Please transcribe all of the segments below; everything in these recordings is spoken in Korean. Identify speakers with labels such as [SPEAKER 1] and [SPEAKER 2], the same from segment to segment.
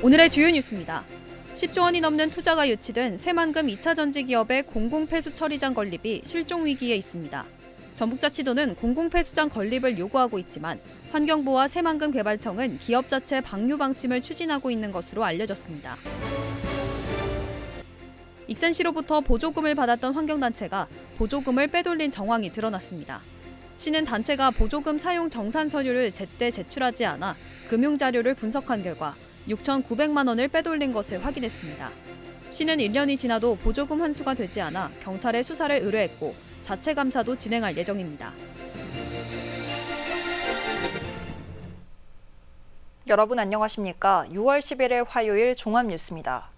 [SPEAKER 1] 오늘의 주요 뉴스입니다. 10조 원이 넘는 투자가 유치된 새만금 2차 전지 기업의 공공폐수 처리장 건립이 실종 위기에 있습니다. 전북자치도는 공공폐수장 건립을 요구하고 있지만 환경부와 새만금 개발청은 기업 자체 방류 방침을 추진하고 있는 것으로 알려졌습니다. 익산시로부터 보조금을 받았던 환경단체가 보조금을 빼돌린 정황이 드러났습니다. 시는 단체가 보조금 사용 정산 서류를 제때 제출하지 않아 금융자료를 분석한 결과 6,900만 원을 빼돌린 것을 확인했습니다. 시는 1년이 지나도 보조금 환수가 되지 않아 경찰에 수사를 의뢰했고 자체 감사도 진행할 예정입니다.
[SPEAKER 2] 여러분 안녕하십니까? 6월 11일 화요일 종합뉴스입니다.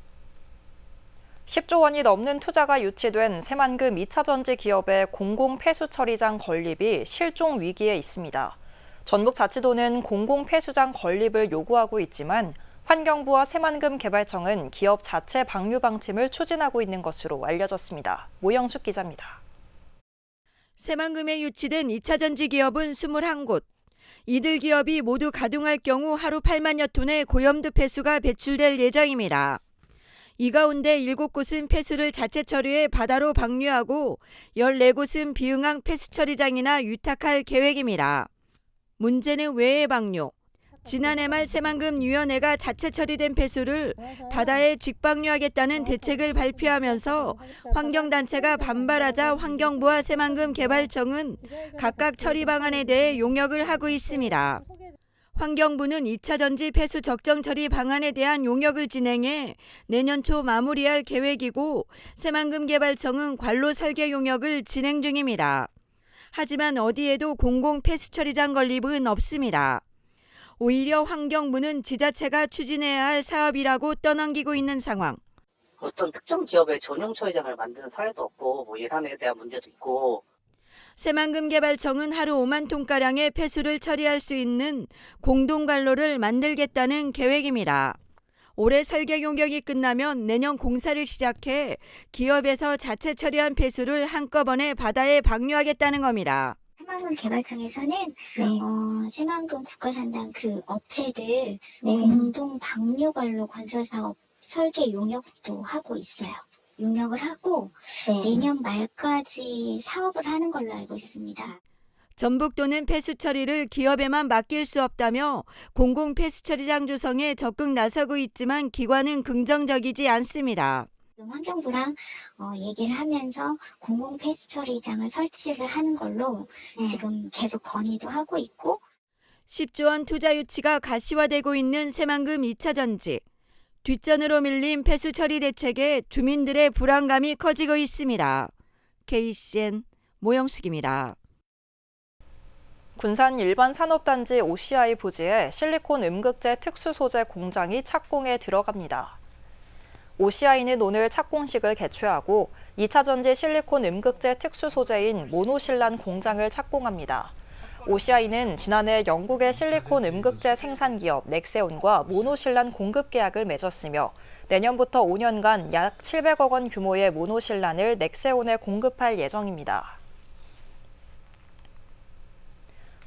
[SPEAKER 2] 10조 원이 넘는 투자가 유치된 새만금 2차 전지 기업의 공공폐수처리장 건립이 실종 위기에 있습니다. 전북자치도는 공공폐수장 건립을 요구하고 있지만 환경부와 새만금 개발청은 기업 자체 방류 방침을 추진하고 있는 것으로 알려졌습니다. 모영숙 기자입니다.
[SPEAKER 3] 새만금에 유치된 2차 전지 기업은 21곳. 이들 기업이 모두 가동할 경우 하루 8만여 톤의 고염두 폐수가 배출될 예정입니다. 이 가운데 7곳은 폐수를 자체 처리해 바다로 방류하고 14곳은 비응항 폐수처리장이나 유탁할 계획입니다. 문제는 외해 방류. 지난해 말 새만금위원회가 자체 처리된 폐수를 바다에 직방류하겠다는 대책을 발표하면서 환경단체가 반발하자 환경부와 새만금 개발청은 각각 처리 방안에 대해 용역을 하고 있습니다. 환경부는 2차 전지 폐수 적정 처리 방안에 대한 용역을 진행해 내년 초 마무리할 계획이고 새만금 개발청은 관로 설계 용역을 진행 중입니다. 하지만 어디에도 공공 폐수 처리장 건립은 없습니다. 오히려 환경부는 지자체가 추진해야 할 사업이라고 떠넘기고 있는 상황.
[SPEAKER 4] 어떤 특정 기업의 전용 처리장을 만드는 사례도 없고 예산에 대한 문제도 있고.
[SPEAKER 3] 새만금 개발청은 하루 5만 톤가량의 폐수를 처리할 수 있는 공동관로를 만들겠다는 계획입니다. 올해 설계 용역이 끝나면 내년 공사를 시작해 기업에서 자체 처리한 폐수를 한꺼번에 바다에 방류하겠다는 겁니다.
[SPEAKER 5] 새만금 개발청에서는 새만금 국가산당 그 업체들 공동 방류관로 건설 사업 설계 용역도 하고 있어요. 용역을 하고 내년 말까지 사업을 하는 걸로 알고 있습니다.
[SPEAKER 3] 전북도는 폐수 처리를 기업에만 맡길 수 없다며 공공 폐수 처리장 조성에 적극 나서고 있지만 기관은 긍정적이지 않습니다.
[SPEAKER 5] 환경부랑 얘기를 하면서 공공 폐수 처리장을 설치를 하는 걸로 지금 계속 건의도 하고 있고.
[SPEAKER 3] 10조 원 투자 유치가 가시화되고 있는 새만금 2차 전지. 뒷전으로 밀린 폐수 처리 대책에 주민들의 불안감이 커지고 있습니다. KCN 모영숙입니다.
[SPEAKER 2] 군산 일반산업단지 OCI 부지에 실리콘 음극재 특수소재 공장이 착공에 들어갑니다. OCI는 오늘 착공식을 개최하고 2차 전지 실리콘 음극재 특수소재인 모노실란 공장을 착공합니다. OCI는 지난해 영국의 실리콘 음극재 생산기업 넥세온과 모노실란 공급 계약을 맺었으며 내년부터 5년간 약 700억 원 규모의 모노실란을 넥세온에 공급할 예정입니다.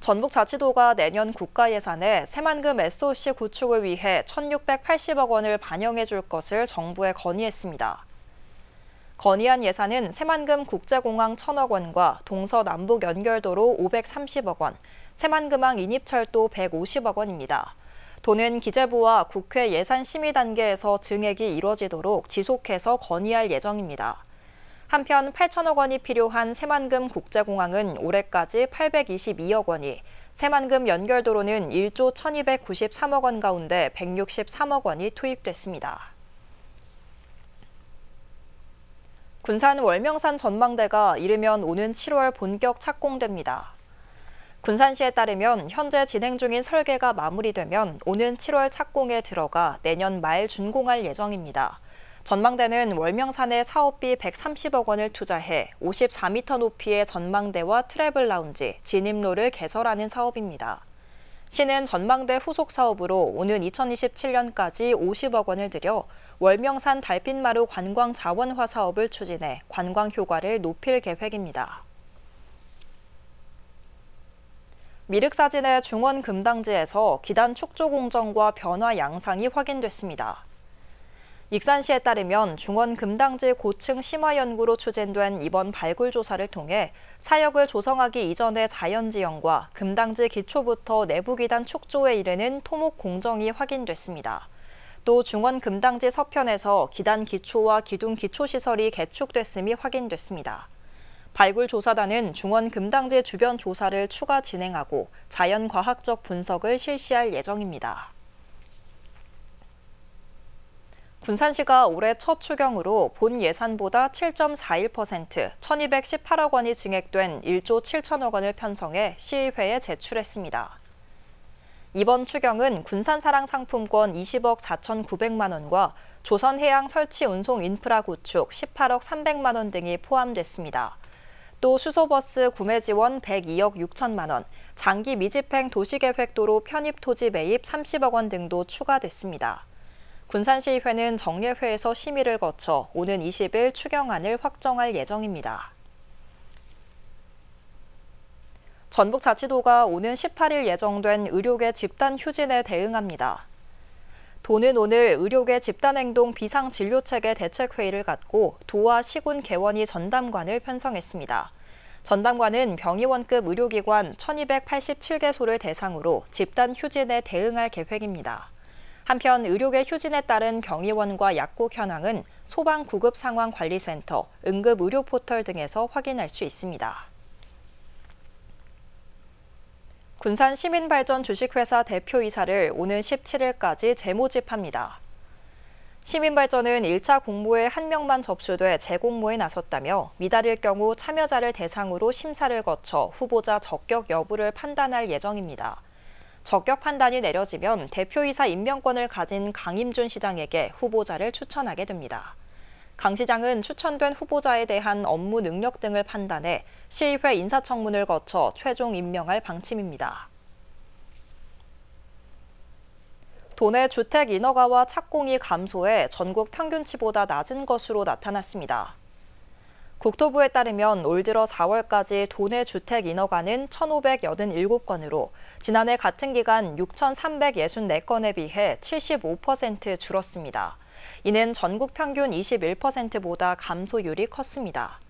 [SPEAKER 2] 전북자치도가 내년 국가 예산에 새만금 SOC 구축을 위해 1,680억 원을 반영해 줄 것을 정부에 건의했습니다. 건의안 예산은 새만금 국제공항 1,000억 원과 동서남북 연결도로 530억 원, 새만금항 인입철도 150억 원입니다. 도는 기재부와 국회 예산심의 단계에서 증액이 이뤄지도록 지속해서 건의할 예정입니다. 한편 8천억 원이 필요한 새만금 국제공항은 올해까지 822억 원이, 새만금 연결도로는 1조 1,293억 원 가운데 163억 원이 투입됐습니다. 군산 월명산 전망대가 이르면 오는 7월 본격 착공됩니다. 군산시에 따르면 현재 진행 중인 설계가 마무리되면 오는 7월 착공에 들어가 내년 말 준공할 예정입니다. 전망대는 월명산에 사업비 130억 원을 투자해 54m 높이의 전망대와 트래블 라운지, 진입로를 개설하는 사업입니다. 시는 전망대 후속 사업으로 오는 2027년까지 50억 원을 들여 월명산 달빛마루 관광 자원화 사업을 추진해 관광 효과를 높일 계획입니다. 미륵사진의 중원 금당지에서 기단 축조 공정과 변화 양상이 확인됐습니다. 익산시에 따르면 중원 금당지 고층 심화 연구로 추진된 이번 발굴 조사를 통해 사역을 조성하기 이전의 자연지형과 금당지 기초부터 내부 기단 축조에 이르는 토목 공정이 확인됐습니다. 또 중원 금당지 서편에서 기단 기초와 기둥 기초 시설이 개축됐음이 확인됐습니다. 발굴 조사단은 중원 금당지 주변 조사를 추가 진행하고 자연과학적 분석을 실시할 예정입니다. 군산시가 올해 첫 추경으로 본 예산보다 7.41%, 1,218억 원이 증액된 1조 7천억 원을 편성해 시의회에 제출했습니다. 이번 추경은 군산사랑 상품권 20억 4,900만 원과 조선해양 설치 운송 인프라 구축 18억 300만 원 등이 포함됐습니다. 또 수소버스 구매 지원 102억 6천만 원, 장기 미집행 도시계획도로 편입 토지 매입 30억 원 등도 추가됐습니다. 군산시의회는 정례회에서 심의를 거쳐 오는 20일 추경안을 확정할 예정입니다. 전북자치도가 오는 18일 예정된 의료계 집단 휴진에 대응합니다. 도는 오늘 의료계 집단행동 비상진료체계 대책회의를 갖고 도와 시군 개원이 전담관을 편성했습니다. 전담관은 병의원급 의료기관 1,287개소를 대상으로 집단 휴진에 대응할 계획입니다. 한편 의료계 휴진에 따른 병의원과 약국 현황은 소방구급상황관리센터, 응급의료포털 등에서 확인할 수 있습니다. 군산시민발전 주식회사 대표이사를 오는 17일까지 재모집합니다. 시민발전은 1차 공모에 1명만 접수돼 재공모에 나섰다며 미달일 경우 참여자를 대상으로 심사를 거쳐 후보자 적격 여부를 판단할 예정입니다. 적격 판단이 내려지면 대표이사 임명권을 가진 강임준 시장에게 후보자를 추천하게 됩니다. 강 시장은 추천된 후보자에 대한 업무 능력 등을 판단해 시의회 인사청문을 거쳐 최종 임명할 방침입니다. 도내 주택 인허가와 착공이 감소해 전국 평균치보다 낮은 것으로 나타났습니다. 국토부에 따르면 올 들어 4월까지 도내 주택 인허가는 1,587건으로 지난해 같은 기간 6,364건에 비해 75% 줄었습니다. 이는 전국 평균 21%보다 감소율이 컸습니다.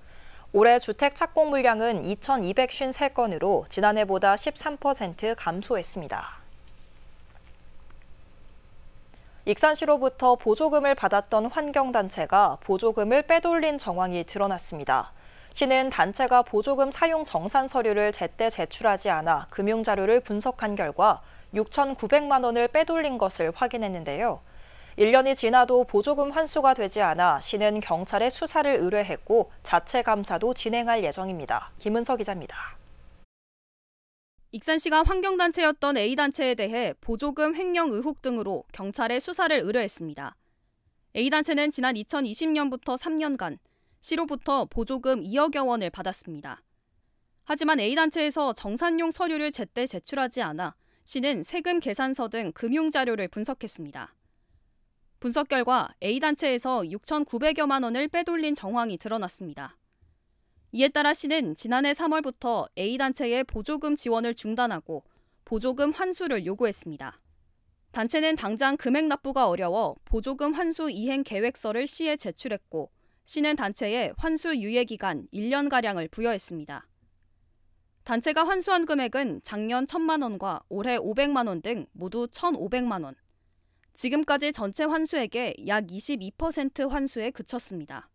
[SPEAKER 2] 올해 주택 착공 물량은 2,253건으로 지난해보다 13% 감소했습니다. 익산시로부터 보조금을 받았던 환경단체가 보조금을 빼돌린 정황이 드러났습니다. 시는 단체가 보조금 사용 정산 서류를 제때 제출하지 않아 금융자료를 분석한 결과 6,900만 원을 빼돌린 것을 확인했는데요. 1년이 지나도 보조금 환수가 되지 않아 시는 경찰에 수사를 의뢰했고 자체 감사도 진행할 예정입니다. 김은서 기자입니다.
[SPEAKER 1] 익산시가 환경단체였던 A단체에 대해 보조금 횡령 의혹 등으로 경찰에 수사를 의뢰했습니다. A단체는 지난 2020년부터 3년간 시로부터 보조금 2억여 원을 받았습니다. 하지만 A단체에서 정산용 서류를 제때 제출하지 않아 시는 세금 계산서 등 금융자료를 분석했습니다. 분석 결과 A단체에서 6,900여만 원을 빼돌린 정황이 드러났습니다. 이에 따라 시는 지난해 3월부터 A단체의 보조금 지원을 중단하고 보조금 환수를 요구했습니다. 단체는 당장 금액 납부가 어려워 보조금 환수 이행 계획서를 시에 제출했고 시는 단체에 환수 유예 기간 1년가량을 부여했습니다. 단체가 환수한 금액은 작년 1,000만 원과 올해 500만 원 등 모두 1,500만 원. 지금까지 전체 환수액의 약 22% 환수에 그쳤습니다.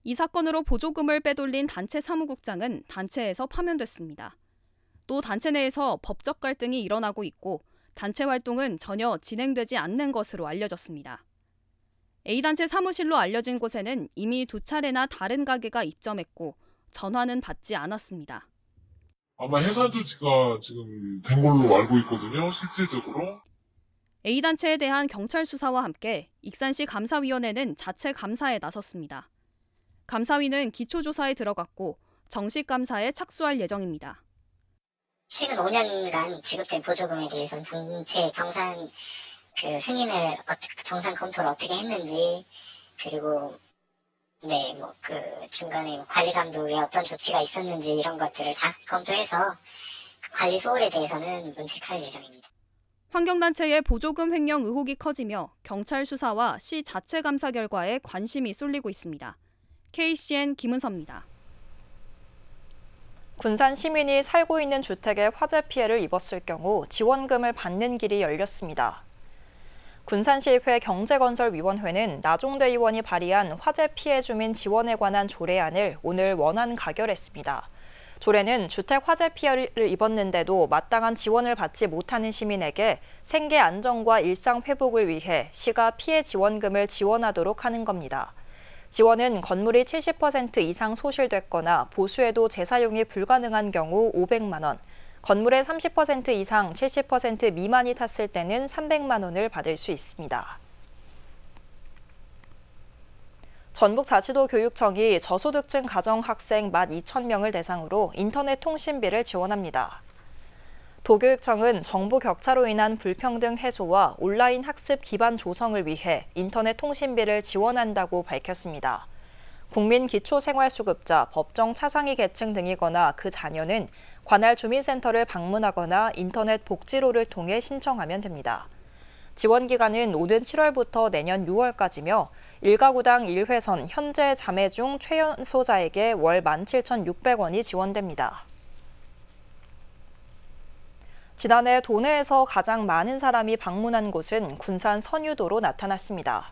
[SPEAKER 1] 이 사건으로 보조금을 빼돌린 단체 사무국장은 단체에서 파면됐습니다. 또 단체 내에서 법적 갈등이 일어나고 있고 단체 활동은 전혀 진행되지 않는 것으로 알려졌습니다. A단체 사무실로 알려진 곳에는 이미 2차례나 다른 가게가 입점했고 전화는 받지 않았습니다.
[SPEAKER 6] 아마 해산조치가 지금 된 걸로 알고 있거든요, 실질적으로.
[SPEAKER 1] A단체에 대한 경찰 수사와 함께 익산시 감사위원회는 자체 감사에 나섰습니다. 감사위는 기초조사에 들어갔고 정식 감사에 착수할 예정입니다.
[SPEAKER 7] 최근 5년간 지급된 보조금에 대해서는 전체 정산 승인을 정산 검토를 어떻게 했는지, 그리고 중간에 관리 감독에 어떤 조치가 있었는지 이런 것들을 다 검토해서 관리 소홀에 대해서는 문책할 예정입니다.
[SPEAKER 1] 환경단체의 보조금 횡령 의혹이 커지며 경찰 수사와 시 자체 감사 결과에 관심이 쏠리고 있습니다. KCN 김은서입니다.
[SPEAKER 2] 군산 시민이 살고 있는 주택에 화재 피해를 입었을 경우 지원금을 받는 길이 열렸습니다. 군산시의회 경제건설위원회는 나종대 의원이 발의한 화재 피해 주민 지원에 관한 조례안을 오늘 원안 가결했습니다. 조례는 주택 화재 피해를 입었는데도 마땅한 지원을 받지 못하는 시민에게 생계 안정과 일상 회복을 위해 시가 피해 지원금을 지원하도록 하는 겁니다. 지원은 건물이 70% 이상 소실됐거나 보수에도 재사용이 불가능한 경우 500만 원, 건물의 30% 이상 70% 미만이 탔을 때는 300만 원을 받을 수 있습니다. 전북자치도 교육청이 저소득층 가정학생 12,000명을 대상으로 인터넷 통신비를 지원합니다. 도교육청은 정보 격차로 인한 불평등 해소와 온라인 학습 기반 조성을 위해 인터넷 통신비를 지원한다고 밝혔습니다. 국민기초생활수급자, 법정 차상위 계층 등이거나 그 자녀는 관할 주민센터를 방문하거나 인터넷 복지로를 통해 신청하면 됩니다. 지원 기간은 오는 7월부터 내년 6월까지며 1가구당 1회선 현재 자매 중 최연소자에게 월 17,600원이 지원됩니다. 지난해 도내에서 가장 많은 사람이 방문한 곳은 군산 선유도로 나타났습니다.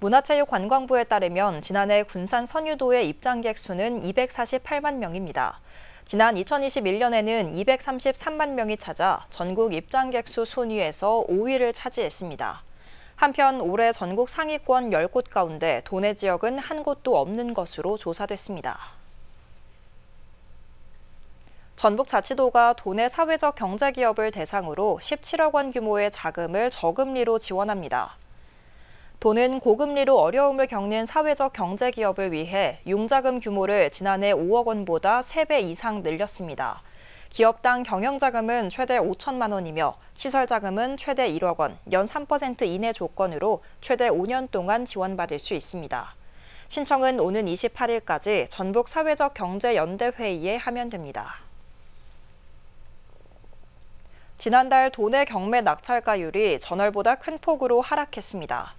[SPEAKER 2] 문화체육관광부에 따르면 지난해 군산 선유도의 입장객 수는 248만 명입니다. 지난 2021년에는 233만 명이 찾아 전국 입장객 수 순위에서 5위를 차지했습니다. 한편 올해 전국 상위권 10곳 가운데 도내 지역은 한 곳도 없는 것으로 조사됐습니다. 전북자치도가 도내 사회적 경제기업을 대상으로 17억 원 규모의 자금을 저금리로 지원합니다. 도는 고금리로 어려움을 겪는 사회적 경제기업을 위해 융자금 규모를 지난해 5억 원보다 3배 이상 늘렸습니다. 기업당 경영자금은 최대 5천만 원이며 시설자금은 최대 1억 원, 연 3% 이내 조건으로 최대 5년 동안 지원받을 수 있습니다. 신청은 오는 28일까지 전북 사회적 경제연대회의에 하면 됩니다. 지난달 도내 경매 낙찰가율이 전월보다 큰 폭으로 하락했습니다.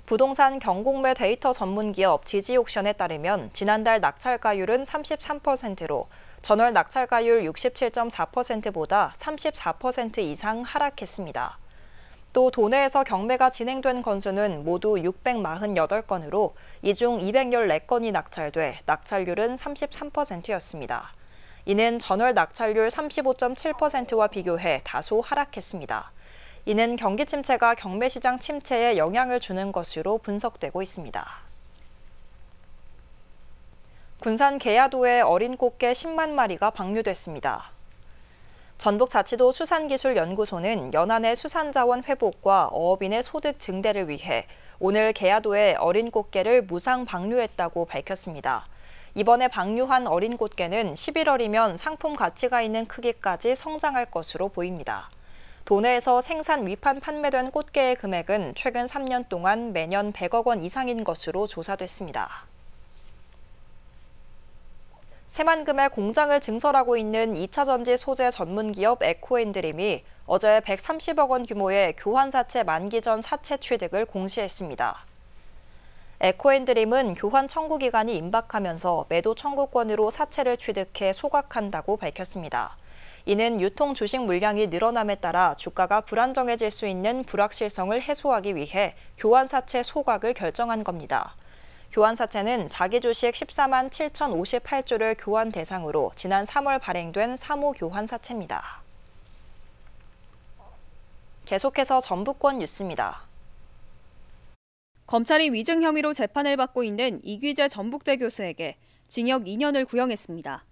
[SPEAKER 2] 부동산 경공매 데이터 전문기업 지지옥션에 따르면 지난달 낙찰가율은 33%로 전월 낙찰가율 67.4%보다 34% 이상 하락했습니다. 또 도내에서 경매가 진행된 건수는 모두 648건으로 이 중 214건이 낙찰돼 낙찰률은 33%였습니다. 이는 전월 낙찰률 35.7%와 비교해 다소 하락했습니다. 이는 경기 침체가 경매 시장 침체에 영향을 주는 것으로 분석되고 있습니다. 군산 계야도에 어린 꽃게 10만 마리가 방류됐습니다. 전북자치도 수산기술연구소는 연안의 수산자원 회복과 어업인의 소득 증대를 위해 오늘 계야도에 어린 꽃게를 무상 방류했다고 밝혔습니다. 이번에 방류한 어린 꽃게는 11월이면 상품 가치가 있는 크기까지 성장할 것으로 보입니다. 도내에서 생산 위판 판매된 꽃게의 금액은 최근 3년 동안 매년 100억 원 이상인 것으로 조사됐습니다. 새만금에 공장을 증설하고 있는 2차 전지 소재 전문기업 에코앤드림이 어제 130억 원 규모의 교환사채 만기 전 사채 취득을 공시했습니다. 에코앤드림은 교환 청구 기간이 임박하면서 매도 청구권으로 사채를 취득해 소각한다고 밝혔습니다. 이는 유통 주식 물량이 늘어남에 따라 주가가 불안정해질 수 있는 불확실성을 해소하기 위해 교환사채 소각을 결정한 겁니다. 교환사채는 자기 주식 14만 7,058주를 교환 대상으로 지난 3월 발행된 사모교환사채입니다. 계속해서 전북권 뉴스입니다.
[SPEAKER 1] 검찰이 위증 혐의로 재판을 받고 있는 이규재 전북대 교수에게 징역 2년을 구형했습니다.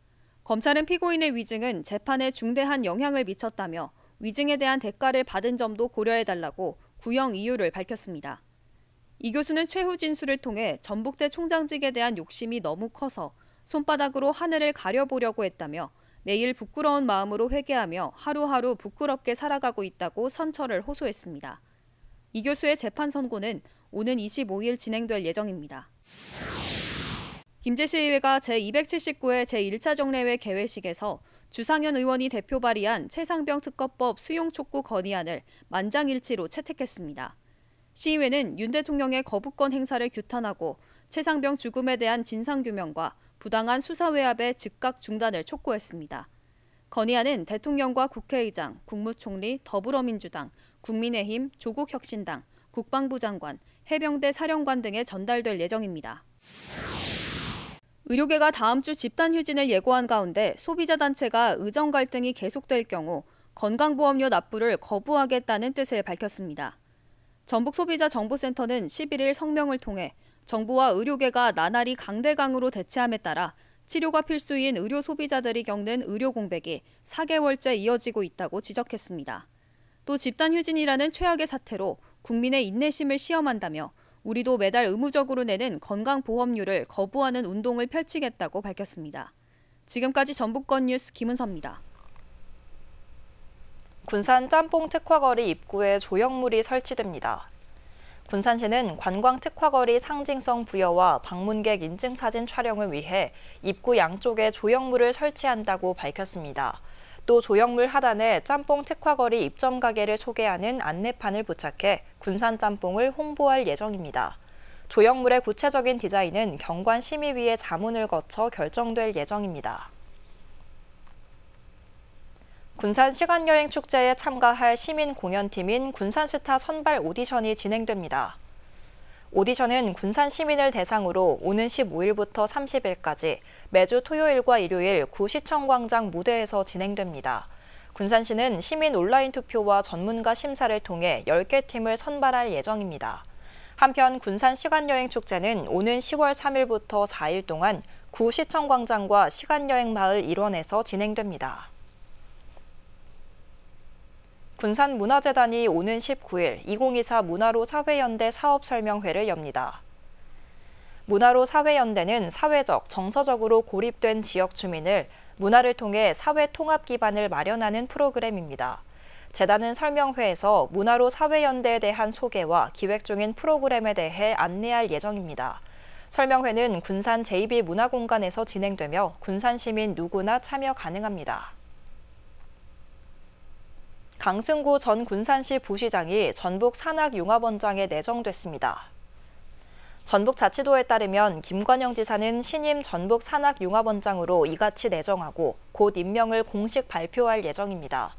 [SPEAKER 1] 검찰은 피고인의 위증은 재판에 중대한 영향을 미쳤다며 위증에 대한 대가를 받은 점도 고려해달라고 구형 이유를 밝혔습니다. 이 교수는 최후 진술을 통해 전북대 총장직에 대한 욕심이 너무 커서 손바닥으로 하늘을 가려보려고 했다며 매일 부끄러운 마음으로 회개하며 하루하루 부끄럽게 살아가고 있다고 선처를 호소했습니다. 이 교수의 재판 선고는 오는 25일 진행될 예정입니다. 김제시의회가 제279회 제1차 정례회 개회식에서 주상현 의원이 대표 발의한 최상병 특검법 수용 촉구 건의안을 만장일치로 채택했습니다. 시의회는 윤 대통령의 거부권 행사를 규탄하고 최상병 죽음에 대한 진상규명과 부당한 수사외압의 즉각 중단을 촉구했습니다. 건의안은 대통령과 국회의장, 국무총리, 더불어민주당, 국민의힘, 조국혁신당, 국방부 장관, 해병대 사령관 등에 전달될 예정입니다. 의료계가 다음 주 집단 휴진을 예고한 가운데 소비자 단체가 의정 갈등이 계속될 경우 건강보험료 납부를 거부하겠다는 뜻을 밝혔습니다. 전북소비자정보센터는 11일 성명을 통해 정부와 의료계가 나날이 강대강으로 대치함에 따라 치료가 필수인 의료 소비자들이 겪는 의료 공백이 4개월째 이어지고 있다고 지적했습니다. 또 집단 휴진이라는 최악의 사태로 국민의 인내심을 시험한다며 우리도 매달 의무적으로 내는 건강보험료를 거부하는 운동을 펼치겠다고 밝혔습니다. 지금까지 전북권 뉴스 김은서입니다.
[SPEAKER 2] 군산 짬뽕 특화거리 입구에 조형물이 설치됩니다. 군산시는 관광 특화거리 상징성 부여와 방문객 인증사진 촬영을 위해 입구 양쪽에 조형물을 설치한다고 밝혔습니다. 또 조형물 하단에 짬뽕 특화거리 입점 가게를 소개하는 안내판을 부착해 군산 짬뽕을 홍보할 예정입니다. 조형물의 구체적인 디자인은 경관심의위의 자문을 거쳐 결정될 예정입니다. 군산 시간여행 축제에 참가할 시민 공연팀인 군산스타 선발 오디션이 진행됩니다. 오디션은 군산 시민을 대상으로 오는 15일부터 30일까지 매주 토요일과 일요일 구시청광장 무대에서 진행됩니다. 군산시는 시민 온라인 투표와 전문가 심사를 통해 10개 팀을 선발할 예정입니다. 한편 군산 시간여행 축제는 오는 10월 3일부터 4일 동안 구시청광장과 시간여행 마을 일원에서 진행됩니다. 군산문화재단이 오는 19일 2024 문화로 사회연대 사업설명회를 엽니다. 문화로 사회연대는 사회적, 정서적으로 고립된 지역 주민을 문화를 통해 사회 통합 기반을 마련하는 프로그램입니다. 재단은 설명회에서 문화로 사회연대에 대한 소개와 기획 중인 프로그램에 대해 안내할 예정입니다. 설명회는 군산 제2비문화공간에서 진행되며 군산 시민 누구나 참여 가능합니다. 강승구 전 군산시 부시장이 전북 산악융합원장에 내정됐습니다. 전북자치도에 따르면 김관영 지사는 신임 전북 산악융합원장으로 이같이 내정하고 곧 임명을 공식 발표할 예정입니다.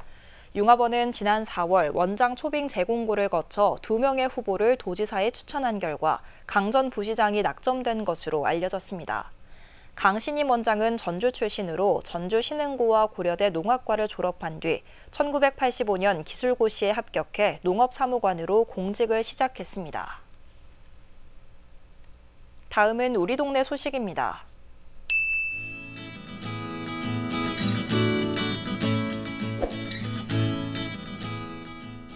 [SPEAKER 2] 융합원은 지난 4월 원장 초빙 재공고를 거쳐 2명의 후보를 도지사에 추천한 결과 강 전 부시장이 낙점된 것으로 알려졌습니다. 강 신임 원장은 전주 출신으로 전주신흥고와 고려대 농학과를 졸업한 뒤 1985년 기술고시에 합격해 농업사무관으로 공직을 시작했습니다. 다음은 우리 동네 소식입니다.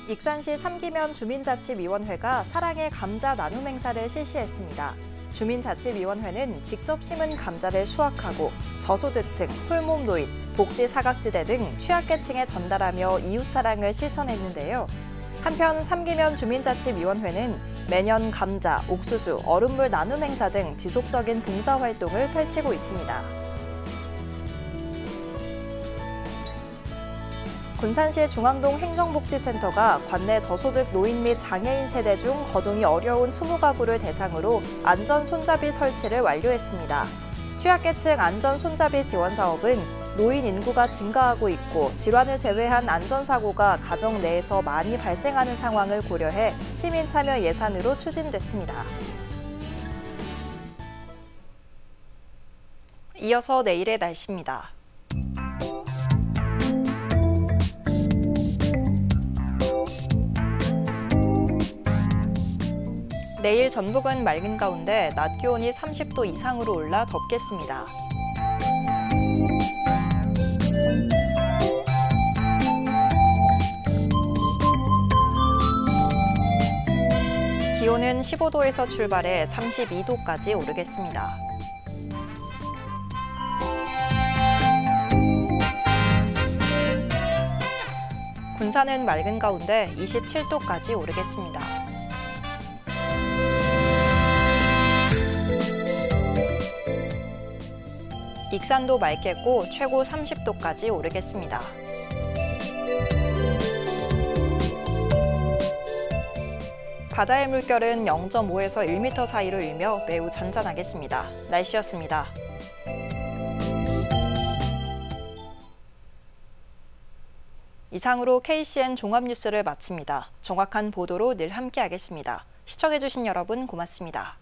[SPEAKER 2] 익산시 삼기면 주민자치위원회가 사랑의 감자 나눔 행사를 실시했습니다. 주민자치위원회는 직접 심은 감자를 수확하고 저소득층, 홀몸 노인, 복지 사각지대 등 취약계층에 전달하며 이웃사랑을 실천했는데요. 한편 삼기면 주민자치위원회는 매년 감자, 옥수수, 얼음물 나눔 행사 등 지속적인 봉사활동을 펼치고 있습니다. 군산시 중앙동 행정복지센터가 관내 저소득 노인 및 장애인 세대 중 거동이 어려운 20가구를 대상으로 안전손잡이 설치를 완료했습니다. 취약계층 안전손잡이 지원 사업은 노인 인구가 증가하고 있고 질환을 제외한 안전사고가 가정 내에서 많이 발생하는 상황을 고려해 시민 참여 예산으로 추진됐습니다. 이어서 내일의 날씨입니다. 내일 전북은 맑은 가운데 낮 기온이 30도 이상으로 올라 덥겠습니다. 기온은 15도에서 출발해 32도까지 오르겠습니다. 군산은 맑은 가운데 27도까지 오르겠습니다. 익산도 맑겠고 최고 30도까지 오르겠습니다. 바다의 물결은 0.5에서 1m 사이로 일며 매우 잔잔하겠습니다. 날씨였습니다. 이상으로 KCN 종합뉴스를 마칩니다. 정확한 보도로 늘 함께하겠습니다. 시청해주신 여러분 고맙습니다.